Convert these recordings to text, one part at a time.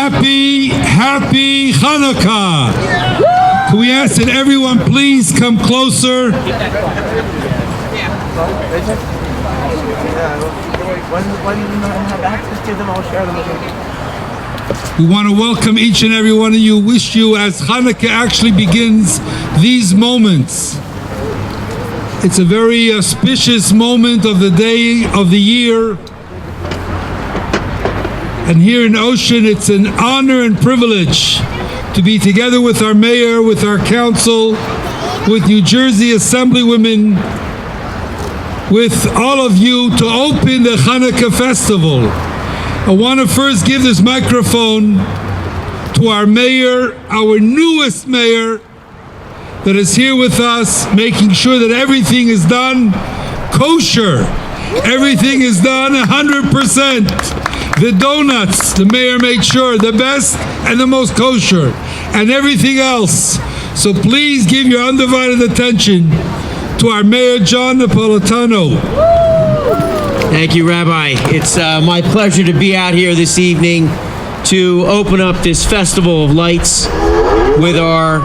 Happy Hanukkah. Can we ask that everyone please come closer? We want to welcome each and every one of you, wish you as Hanukkah actually begins these moments. It's a very auspicious moment of the day of the year. And here in Ocean, it's an honor and privilege to be together with our mayor, with our council, with New Jersey Assemblywomen, with all of you to open the Hanukkah festival. I want to first give this microphone to our mayor, our newest mayor, that is here with us, making sure that everything is done kosher. Everything is done 100%. The donuts, the mayor made sure, the best and the most kosher, and everything else. So please give your undivided attention to our Mayor John Napolitano. Thank you, Rabbi. It's my pleasure to be out here this evening to open up this Festival of Lights with our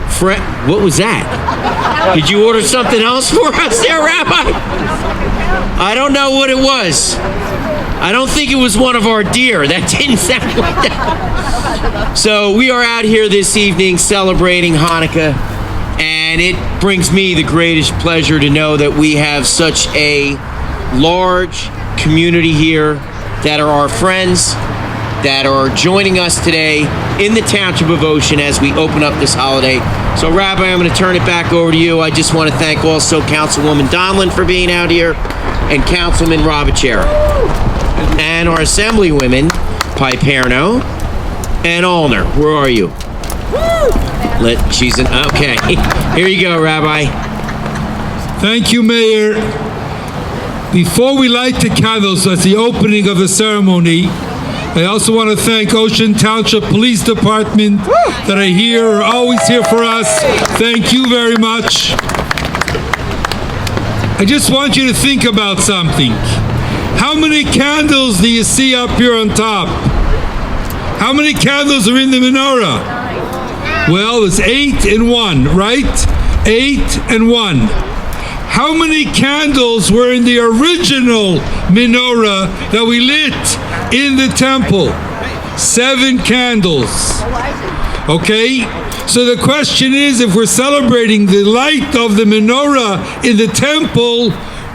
friend. What was that? Did you order something else for us there, Rabbi? I don't know what it was. I don't think it was one of our deer. That didn't sound like that. So we are out here this evening celebrating Hanukkah, and it brings me the greatest pleasure to know that we have such a large community here that are our friends, that are joining us today in the Township of Ocean as we open up this holiday. So Rabbi, I'm going to turn it back over to you. I just want to thank also Councilwoman Donlin for being out here, and Councilman Robachera, and our Assemblywomen, Piperno and Allner. Where are you? She's in, okay. Here you go, Rabbi. Thank you, Mayor. Before we light the candles at the opening of the ceremony, I also want to thank Ocean Township Police Department that are always here for us. Thank you very much. I just want you to think about something. How many candles do you see up here on top? How many candles are in the menorah? Well, it's 8 and 1, right? 8 and 1. How many candles were in the original menorah that we lit in the temple? 7 candles. Okay? So the question is, if we're celebrating the light of the menorah in the temple,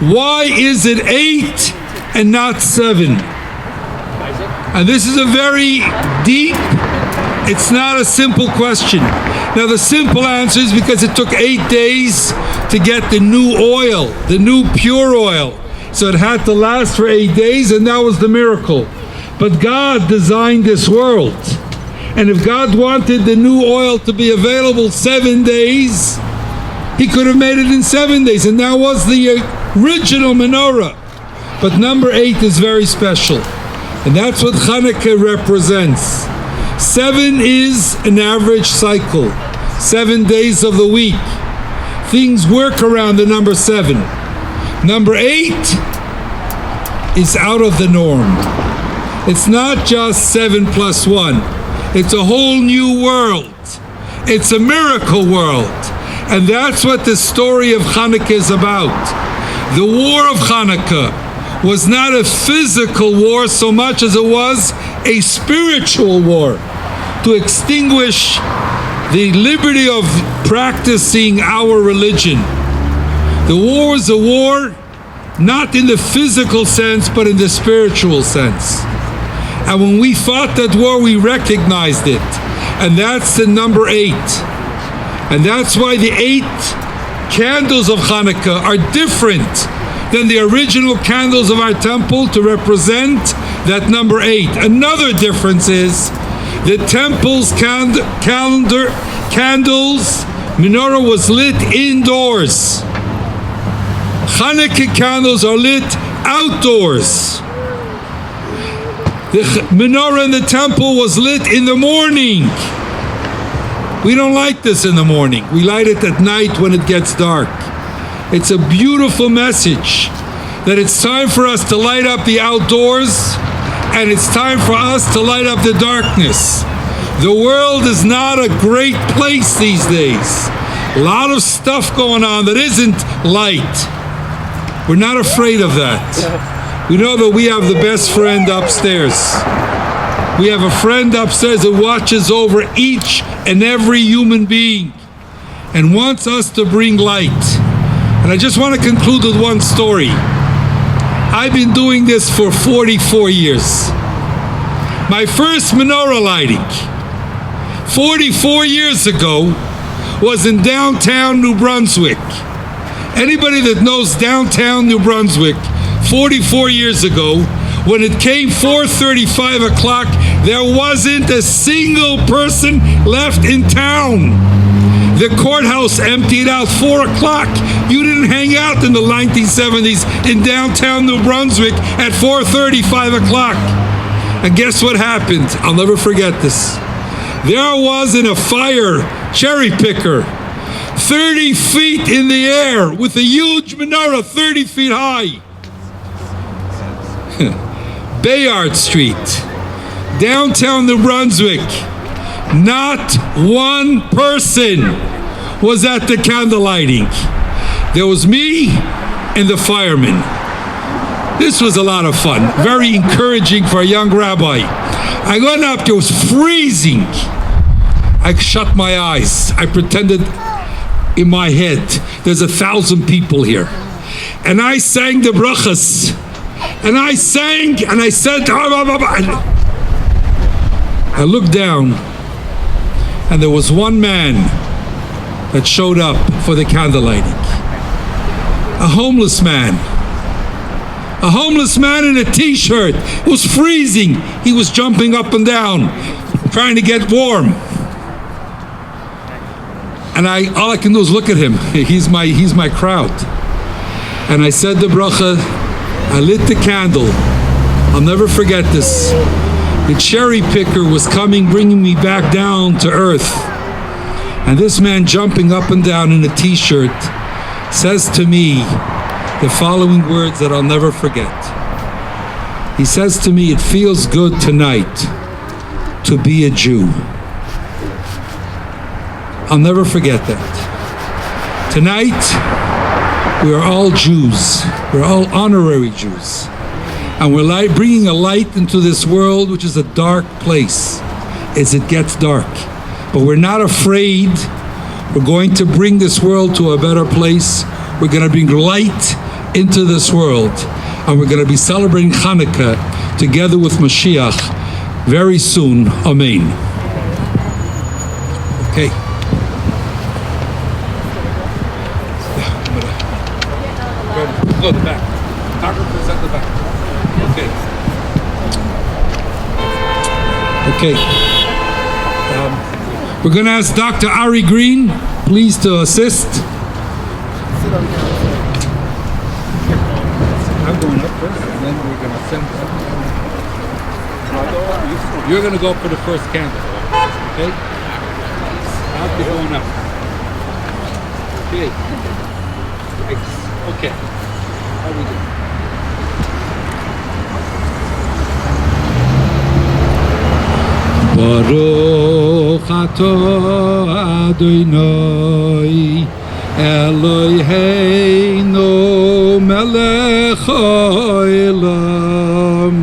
why is it 8 and not 7? And this is a very deep, it's not a simple question. Now the simple answer is because it took 8 days to get the new oil, the new pure oil. So it had to last for 8 days, and that was the miracle. But God designed this world. And if God wanted the new oil to be available 7 days, He could have made it in 7 days, and that was the original menorah. But number 8 is very special, and that's what Hanukkah represents. 7 is an average cycle, 7 days of the week. Things work around the number 7. Number 8 is out of the norm. It's not just 7 plus 1. It's a whole new world. It's a miracle world. And that's what the story of Hanukkah is about. The war of Hanukkah was not a physical war so much as it was a spiritual war to extinguish the liberty of practicing our religion. The war was a war not in the physical sense, but in the spiritual sense. And when we fought that war, we recognized it. And that's the number 8. And that's why the 8 candles of Hanukkah are different than the original candles of our temple to represent that number 8. Another difference is the temple's candles, menorah was lit indoors. Hanukkah candles are lit outdoors. The menorah in the temple was lit in the morning. We don't light this in the morning. We light it at night when it gets dark. It's a beautiful message that it's time for us to light up the outdoors and it's time for us to light up the darkness. The world is not a great place these days. A lot of stuff going on that isn't light. We're not afraid of that. We know that we have the best friend upstairs. We have a friend upstairs that watches over each and every human being and wants us to bring light. And I just want to conclude with one story. I've been doing this for 44 years. My first menorah lighting, 44 years ago, was in downtown New Brunswick. Anybody that knows downtown New Brunswick, 44 years ago, when it came 4:35 o'clock, there wasn't a single person left in town. The courthouse emptied out 4 o'clock. You didn't hang out in the 1970s in downtown New Brunswick at 4:35 o'clock. And guess what happened? I'll never forget this. There I was in a fire cherry picker, 30 feet in the air with a huge menorah 30 feet high. Bayard Street, downtown New Brunswick. Not one person was at the candle lighting. There was me and the firemen. This was a lot of fun, very encouraging for a young rabbi. I went up, it was freezing. I shut my eyes. I pretended in my head, there's 1,000 people here. And I sang the brachas. And I sang, and I said, I looked down, and there was one man that showed up for the candle lighting. A homeless man. A homeless man in a t-shirt. It was freezing. He was jumping up and down, trying to get warm. And all I can do is look at him. He's my crowd. And I said the bracha, I lit the candle. I'll never forget this. The cherry picker was coming, bringing me back down to earth. And this man jumping up and down in a t-shirt says to me the following words that I'll never forget. He says to me, it feels good tonight to be a Jew. I'll never forget that. Tonight, we are all Jews. We're all honorary Jews. And we're bringing a light into this world, which is a dark place as it gets dark. But we're not afraid. We're going to bring this world to a better place. We're going to bring light into this world. And we're going to be celebrating Hanukkah together with Mashiach very soon. Amen. Okay. Go to the back. Photographer's at the back. Okay. We're going to ask Dr. Ari Green, please, to assist. I'm going up first, and then we're going to send. You're going to go up for the first candle. Okay? I'll be going up. Okay. Okay. How we doing? Baruch atah Adonai Eloheinu melech haolam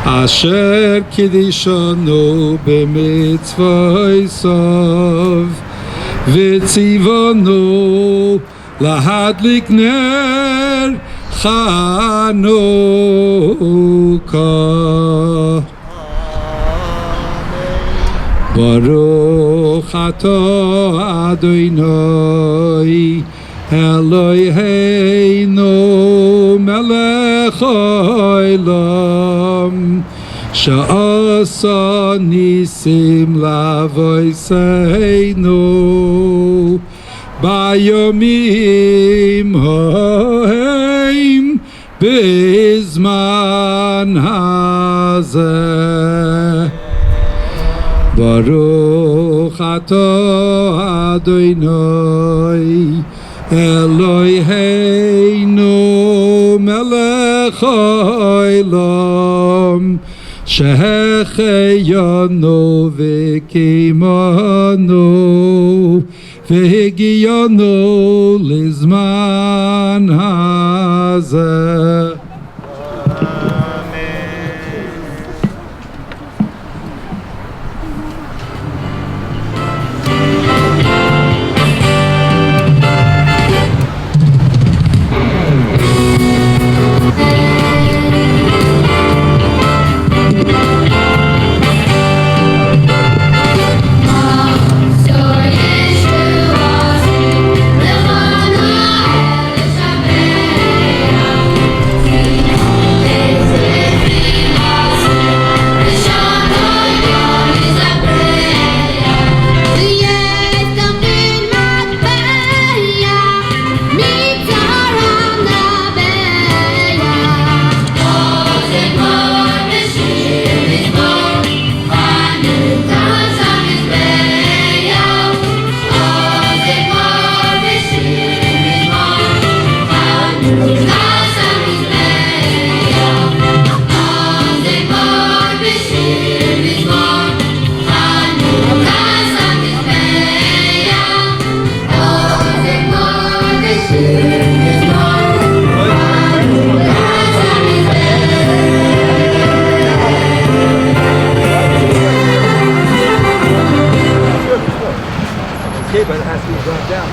asher kiddushanu b'mitzvosav v'tzivanu lahadlik ner Chanukah. Baruch atah Adonai Eloheinu melech haolam she'asa nisim lavoseinu bayomim haim bizman hazeh. Baruch atah Adonai Eloheinu melech haolam שהחיינו וקיימנו והגיענו לזמן הזה. Okay, but it has to be brought down.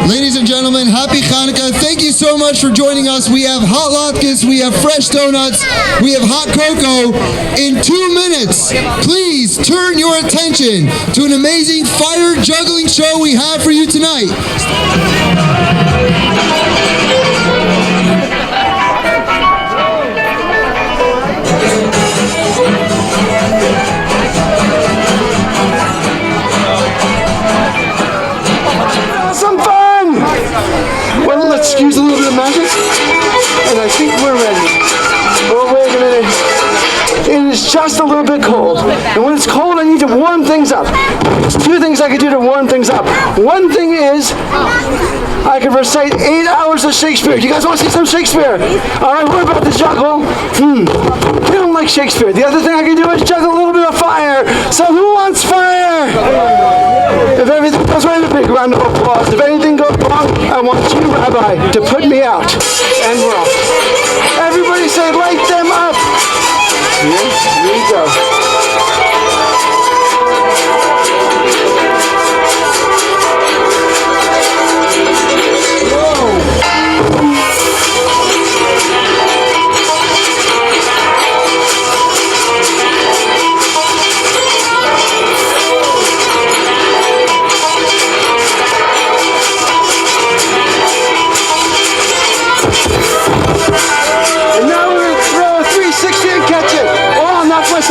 Ladies and gentlemen, happy Hanukkah. Thank you so much for joining us. We have hot latkes, we have fresh donuts, we have hot cocoa. In 2 minutes, please turn your attention to an amazing fire juggling show we have for you tonight. little bit cold. And when it's cold, I need to warm things up. There's two things I can do to warm things up. One thing is, I can recite 8 hours of Shakespeare. You guys want to see some Shakespeare? All right, what about the juggle? They don't like Shakespeare. The other thing I can do is juggle a little bit of fire. So who wants fire? If everything goes right, a big round of applause. If anything goes wrong, I want you, Rabbi, to put me out. And we're off. Everybody say, light them up. Here we go.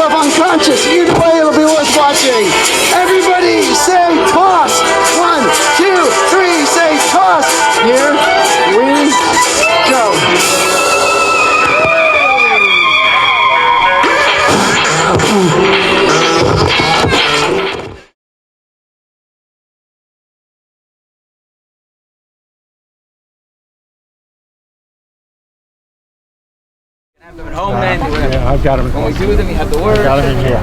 Unconscious. Either way, it'll be worth watching. Everybody say toss. 1, 2, 3, say toss. Here we go. Have them at home then. Yeah, I've got them. When we do them, you have the word. Got them in here.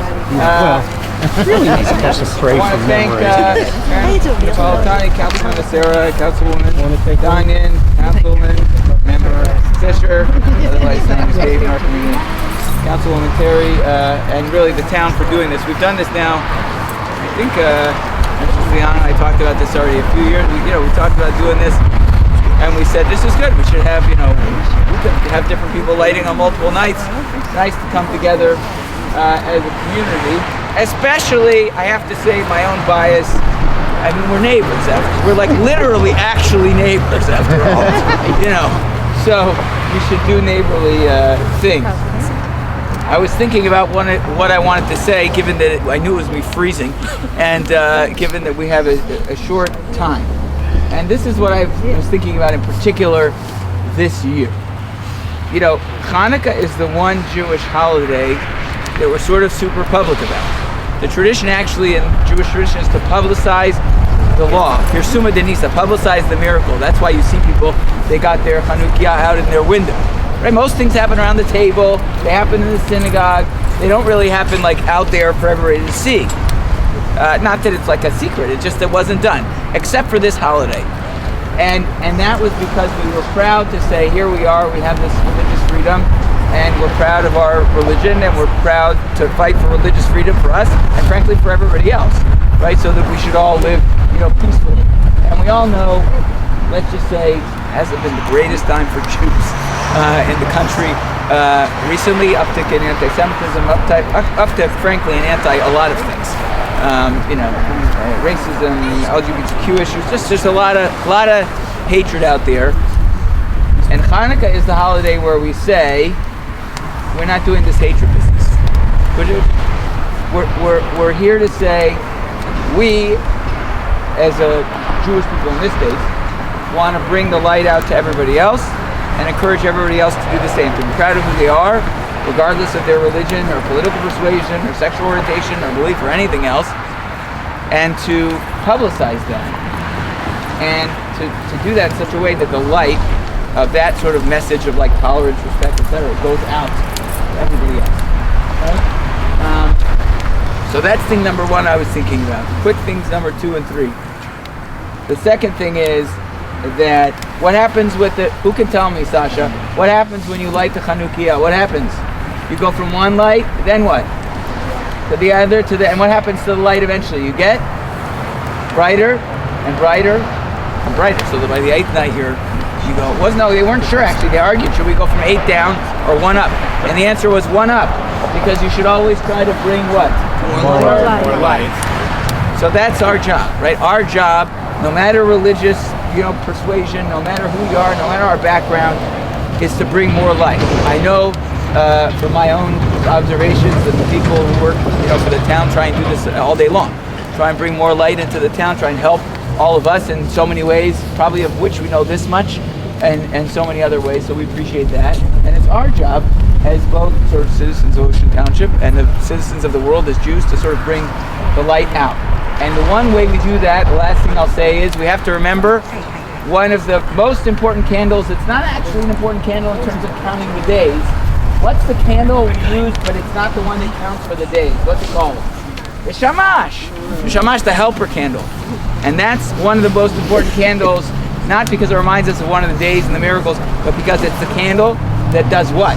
Really nice. Supposed to pray I want from to thank memory. Paul County Councilwoman Sarah, Councilwoman Diane, Councilman Member Fisher, otherwise known as Dave in our community, Councilwoman Terry, and really the town for doing this. We've done this now. I think Liana and I talked about this already a few years. We talked about doing this. And we said, this is good. We should have, we could have different people lighting on multiple nights. It's nice to come together as a community. Especially, I have to say, my own bias. I mean, we're neighbors. We're like literally actually neighbors after all. So we should do neighborly things. I was thinking about what I wanted to say, given that I knew it was me freezing, and given that we have a short time. And this is what I was thinking about in particular this year. Hanukkah is the one Jewish holiday that we're sort of super public about. The tradition actually in Jewish tradition is to publicize the law. Pirsuma Denisa, publicize the miracle. That's why you see people, they got their Hanukkah out in their window. Right? Most things happen around the table, they happen in the synagogue, they don't really happen like out there for everybody to see. Not that it's like a secret, it just it wasn't done, except for this holiday. And that was because we were proud to say, here we are, we have this religious freedom, and we're proud of our religion, and we're proud to fight for religious freedom for us, and frankly for everybody else, right? So that we should all live, peacefully. And we all know, let's just say, hasn't been the greatest time for Jews in the country. Recently, uptick in anti-Semitism, uptick, frankly, in a lot of things. Racism, LGBTQ issues, just a lot of hatred out there. And Hanukkah is the holiday where we say we're not doing this hatred business. We're here to say we, as a Jewish people in this case, want to bring the light out to everybody else and encourage everybody else to do the same, to be proud of who they are, regardless of their religion or political persuasion or sexual orientation or belief or anything else, and to publicize that, and to do that in such a way that the light of that sort of message of like tolerance, respect, etc. goes out to everybody else. Right? So that's thing number one I was thinking about. Quick things number 2 and 3. The second thing is that what happens with it, who can tell me, Sasha, what happens when you light the Chanukiah? What happens? You go from one light, then what? To the other, and what happens to the light eventually? You get brighter and brighter and brighter. So that by the 8th night you go, they weren't sure actually. They argued, should we go from 8 down or 1 up? And the answer was 1 up, because you should always try to bring what? More light. So that's our job, right? Our job, no matter religious, persuasion, no matter who you are, no matter our background, is to bring more light. I know from my own observations that the people who work, for the town try and do this all day long. Try and bring more light into the town, try and help all of us in so many ways, probably of which we know this much, and so many other ways, so we appreciate that. And it's our job as both sort of citizens of Ocean Township and the citizens of the world as Jews to sort of bring the light out. And the one way we do that, the last thing I'll say is we have to remember one of the most important candles. It's not actually an important candle in terms of counting the days. What's the candle we use, but it's not the one that counts for the days? What's it called? The shamash. The shamash, the helper candle. And that's one of the most important candles, not because it reminds us of one of the days and the miracles, but because it's the candle that does what?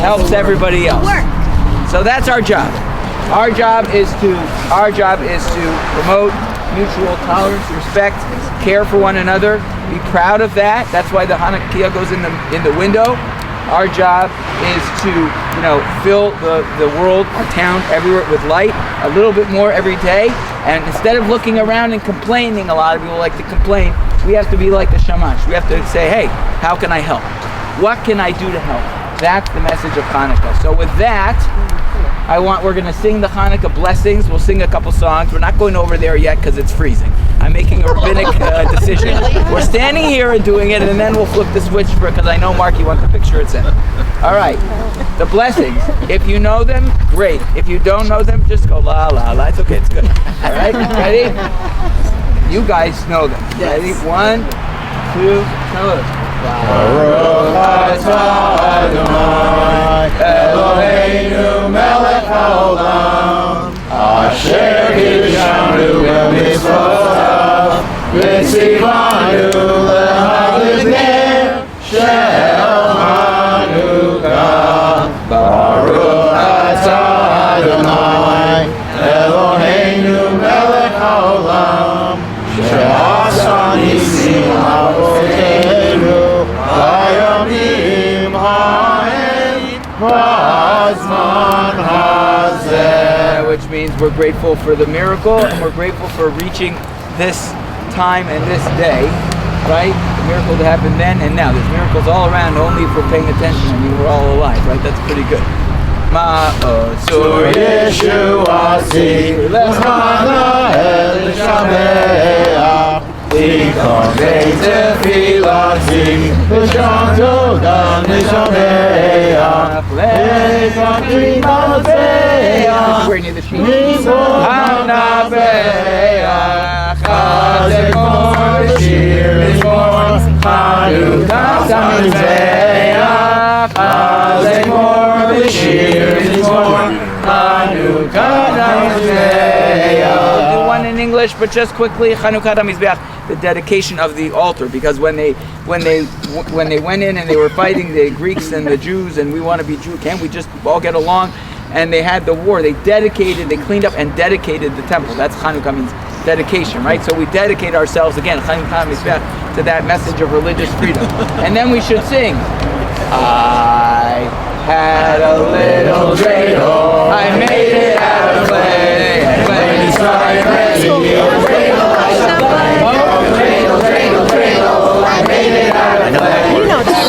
Helps everybody else. So that's our job. Our job is to promote mutual tolerance, respect, care for one another, be proud of that. That's why the Hanukkah goes in the window. Our job is to, fill the world, our town, everywhere with light, a little bit more every day. And instead of looking around and complaining, a lot of people like to complain, we have to be like the shamash. We have to say, hey, how can I help? What can I do to help? That's the message of Hanukkah. So with that, we're going to sing the Hanukkah blessings. We'll sing a couple songs. We're not going over there yet because it's freezing. I'm making a rabbinic decision. We're standing here and doing it, and then we'll flip the switch because I know Marky wants the picture it's in. All right, the blessings. If you know them, great. If you don't know them, just go la la la. It's okay. It's good. All right, ready? You guys know them. Ready? 1, 2, 3. Baruch atah Adonai Eloheinu melech haolam asher hishanu b'mitzvotav v'tzivanu lehalivnei shel Hanukkah. Baruch atah Adonai Eloheinu melech haolam she'asa nisim avoteinu which means we're grateful for the miracle and we're grateful for reaching this time and this day, right? The miracle that happened then and now. There's miracles all around only if we're paying attention. I mean, we're all alive, right? That's pretty good. Ma'asur Yeshuasi L'chana El Shameach Tikon Beit Tefilati L'sham Todan L'shameach L'ekon Trimateach We're near the sheet. Hanabeach Chazekor Shir Lishmor Hanukkah Samizbeach Chazekor Shir Lishmor Hanukkah Samizbeach. Do one in English, but just quickly, Chanukat HaMizbeach, the dedication of the altar, because when they went in and they were fighting the Greeks and the Jews, and we want to be Jew, can't we just all get along? And they had the war. They cleaned up and dedicated the temple. That's Chanukah, means dedication, right? So we dedicate ourselves again, Chanukat HaMizbeach, to that message of religious freedom. And then we should sing. I had a little dreidel, I made it out of clay, and when it's dry and ready, a dreidel I shall play. Oh, dreidel, dreidel, dreidel, I made it out of clay.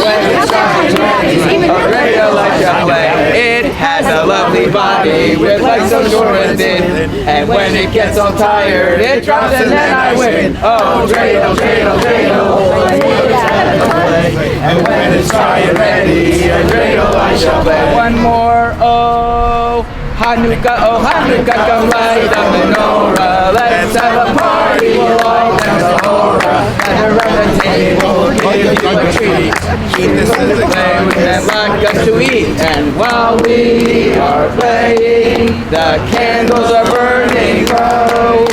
When it's dry and ready, a dreidel I shall play. It has a lovely body with legs so short and thin, and when it gets all tired, it drops and then I win. Oh, dreidel, dreidel, dreidel, I made it out of clay. And when it's dry and ready, a dreidel I shall play. One more, oh Hanukkah, come light the menorah. Let's have a party, we'll light the menorah. And around the table, give you a treat. Keep this in the play with that vodka to eat. And while we are playing, the candles are burning low.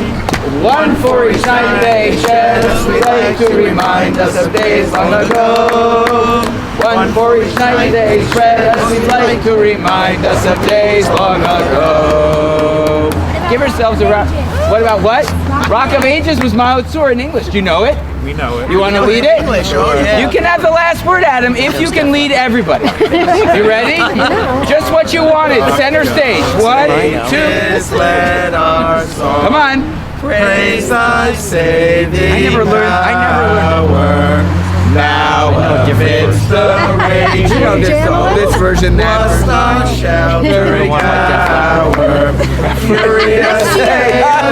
One for each night they shed, we like to remind us of days long ago. One for each night they spread, we like to remind us of days long ago. Give yourselves a round. What about what? Rock of Ages was Ma'otzur in English. Do you know it? We know it. You want to lead it? English, oh yeah. You can have the last word, Adam, if you can lead everybody. You ready? Just what you wanted. Center stage. 1, 2. Come on. Praise thy saving I never learned. Now amidst the raging this version, that was version. the sheltering hour. Furious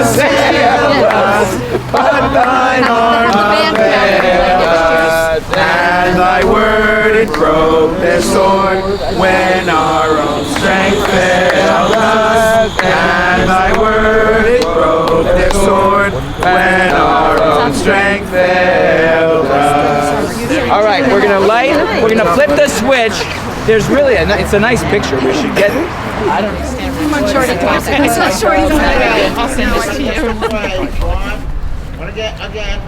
assail us, but thine arm availed us, and And thy word it broke their sword when our own strength failed us. And thy word it broke their sword when our own strength failed us. All right, we're gonna light. We're gonna flip the switch. There's really it's a nice picture. We should get. I don't understand. Come on, Shorty. I saw Shorty's on the way. I'll send this to you. Again.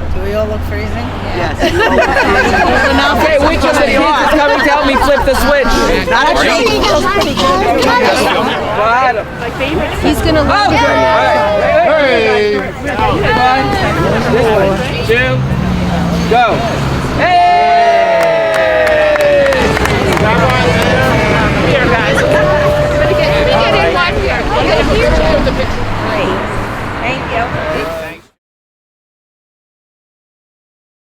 Do we all look freezing? Yes. Okay, which of the kids is coming to help me flip the switch? Not a cheat. He's gonna look. Oh, good. All right. Hey. 1, 2, go.